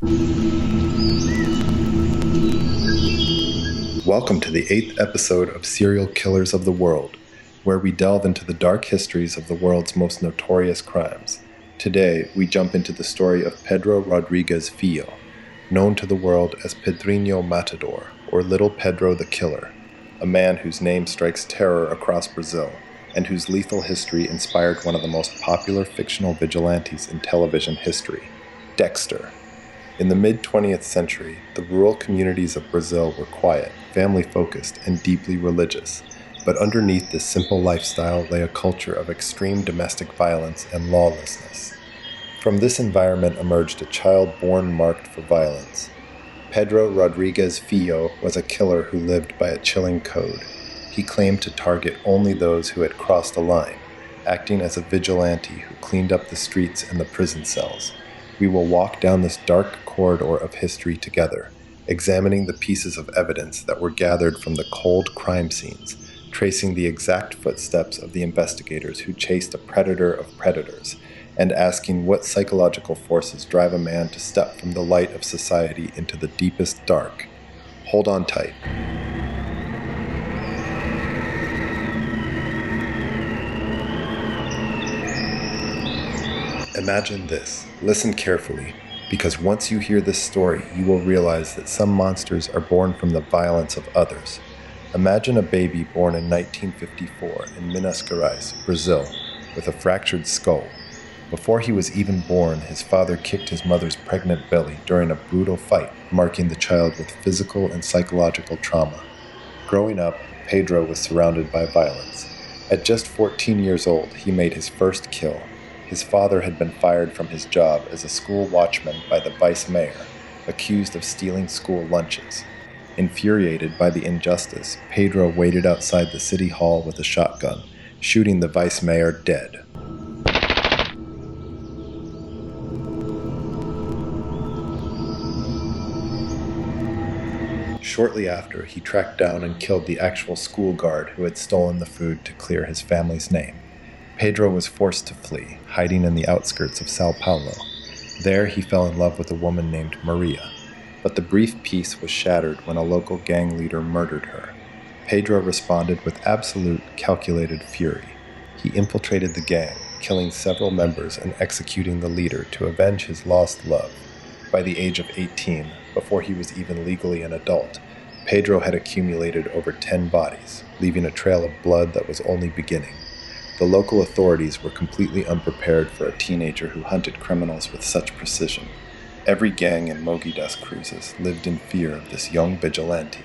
Welcome to the 8th episode of Serial Killers of the World, where we delve into the dark histories of the world's most notorious crimes. Today, we jump into the story of Pedro Rodrigues Filho, known to the world as Pedrinho Matador, or Little Pedro the Killer, a man whose name strikes terror across Brazil, and whose lethal history inspired one of the most popular fictional vigilantes in television history, Dexter. In the mid-20th century, the rural communities of Brazil were quiet, family-focused, and deeply religious. But underneath this simple lifestyle lay a culture of extreme domestic violence and lawlessness. From this environment emerged a child born marked for violence. Pedro Rodrigues Filho was a killer who lived by a chilling code. He claimed to target only those who had crossed a line, acting as a vigilante who cleaned up the streets and the prison cells. We will walk down this dark corridor of history together, examining the pieces of evidence that were gathered from the cold crime scenes, tracing the exact footsteps of the investigators who chased a predator of predators, and asking what psychological forces drive a man to step from the light of society into the deepest dark. Hold on tight. Imagine this. Listen carefully, because once you hear this story, you will realize that some monsters are born from the violence of others. Imagine a baby born in 1954 in Minas Gerais, Brazil, with a fractured skull. Before he was even born, his father kicked his mother's pregnant belly during a brutal fight, marking the child with physical and psychological trauma. Growing up, Pedro was surrounded by violence. At just 14 years old, he made his first kill. His father had been fired from his job as a school watchman by the vice mayor, accused of stealing school lunches. Infuriated by the injustice, Pedro waited outside the city hall with a shotgun, shooting the vice mayor dead. Shortly after, he tracked down and killed the actual school guard who had stolen the food to clear his family's name. Pedro was forced to flee, hiding in the outskirts of Sao Paulo. There, he fell in love with a woman named Maria. But the brief peace was shattered when a local gang leader murdered her. Pedro responded with absolute, calculated fury. He infiltrated the gang, killing several members and executing the leader to avenge his lost love. By the age of 18, before he was even legally an adult, Pedro had accumulated over 10 bodies, leaving a trail of blood that was only beginning. The local authorities were completely unprepared for a teenager who hunted criminals with such precision. Every gang in Mogi das Cruzes lived in fear of this young vigilante.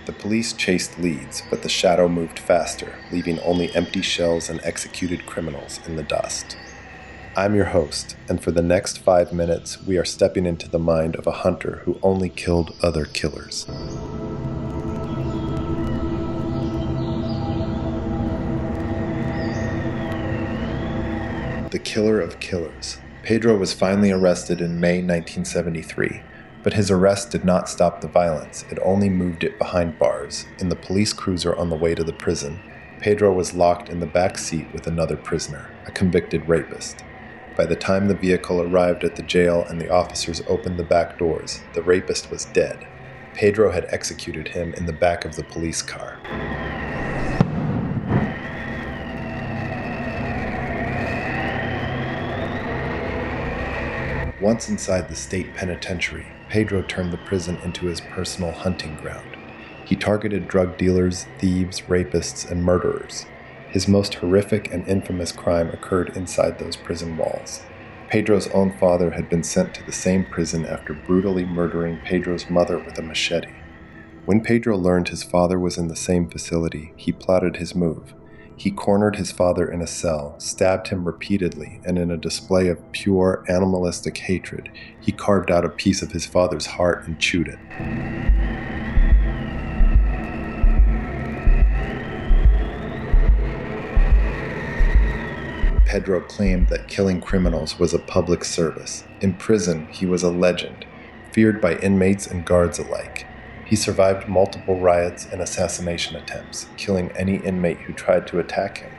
The police chased leads, but the shadow moved faster, leaving only empty shells and executed criminals in the dust. I'm your host, and for the next 5 minutes, we are stepping into the mind of a hunter who only killed other killers. The killer of killers. Pedro was finally arrested in May 1973, but his arrest did not stop the violence, it only moved it behind bars. In the police cruiser on the way to the prison, Pedro was locked in the back seat with another prisoner, a convicted rapist. By the time the vehicle arrived at the jail and the officers opened the back doors, the rapist was dead. Pedro had executed him in the back of the police car. Once inside the state penitentiary, Pedro turned the prison into his personal hunting ground. He targeted drug dealers, thieves, rapists, and murderers. His most horrific and infamous crime occurred inside those prison walls. Pedro's own father had been sent to the same prison after brutally murdering Pedro's mother with a machete. When Pedro learned his father was in the same facility, he plotted his move. He cornered his father in a cell, stabbed him repeatedly, and in a display of pure animalistic hatred, he carved out a piece of his father's heart and chewed it. Pedro claimed that killing criminals was a public service. In prison, he was a legend, feared by inmates and guards alike. He survived multiple riots and assassination attempts, killing any inmate who tried to attack him.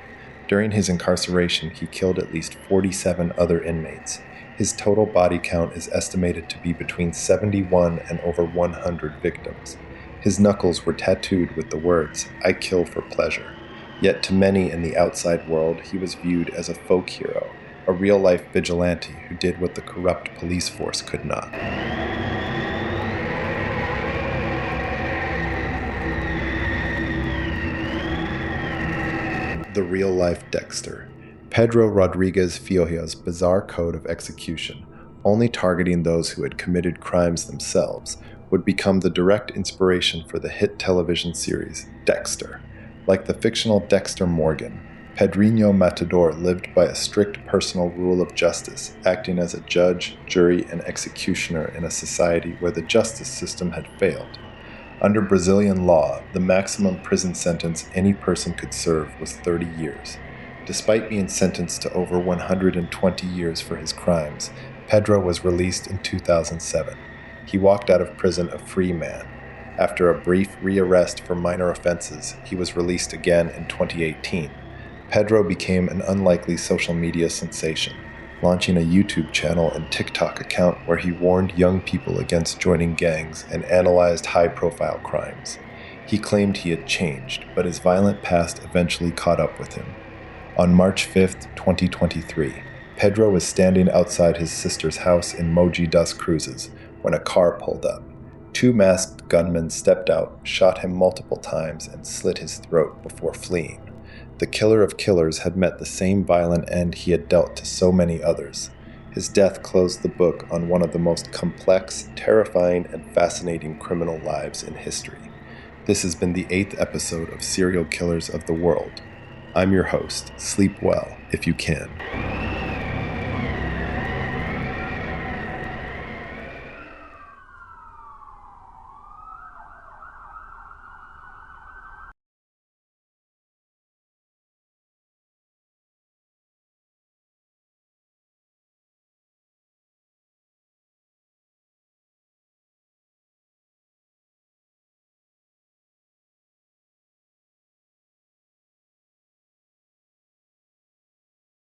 During his incarceration, he killed at least 47 other inmates. His total body count is estimated to be between 71 and over 100 victims. His knuckles were tattooed with the words, "I kill for pleasure." Yet to many in the outside world, he was viewed as a folk hero, a real-life vigilante who did what the corrupt police force could not. The real-life Dexter. Pedro Rodrigues Filho's bizarre code of execution, only targeting those who had committed crimes themselves, would become the direct inspiration for the hit television series Dexter. Like the fictional Dexter Morgan, Pedrinho Matador lived by a strict personal rule of justice, acting as a judge, jury, and executioner in a society where the justice system had failed. Under Brazilian law, the maximum prison sentence any person could serve was 30 years. Despite being sentenced to over 120 years for his crimes, Pedro was released in 2007. He walked out of prison a free man. After a brief rearrest for minor offenses, he was released again in 2018. Pedro became an unlikely social media sensation, launching a YouTube channel and TikTok account where he warned young people against joining gangs and analyzed high-profile crimes. He claimed he had changed, but his violent past eventually caught up with him. On March 5, 2023, Pedro was standing outside his sister's house in Mogi das Cruzes when a car pulled up. Two masked gunmen stepped out, shot him multiple times, and slit his throat before fleeing. The killer of killers had met the same violent end he had dealt to so many others. His death closed the book on one of the most complex, terrifying, and fascinating criminal lives in history. This has been the 8th episode of Serial Killers of the World. I'm your host. Sleep well, if you can.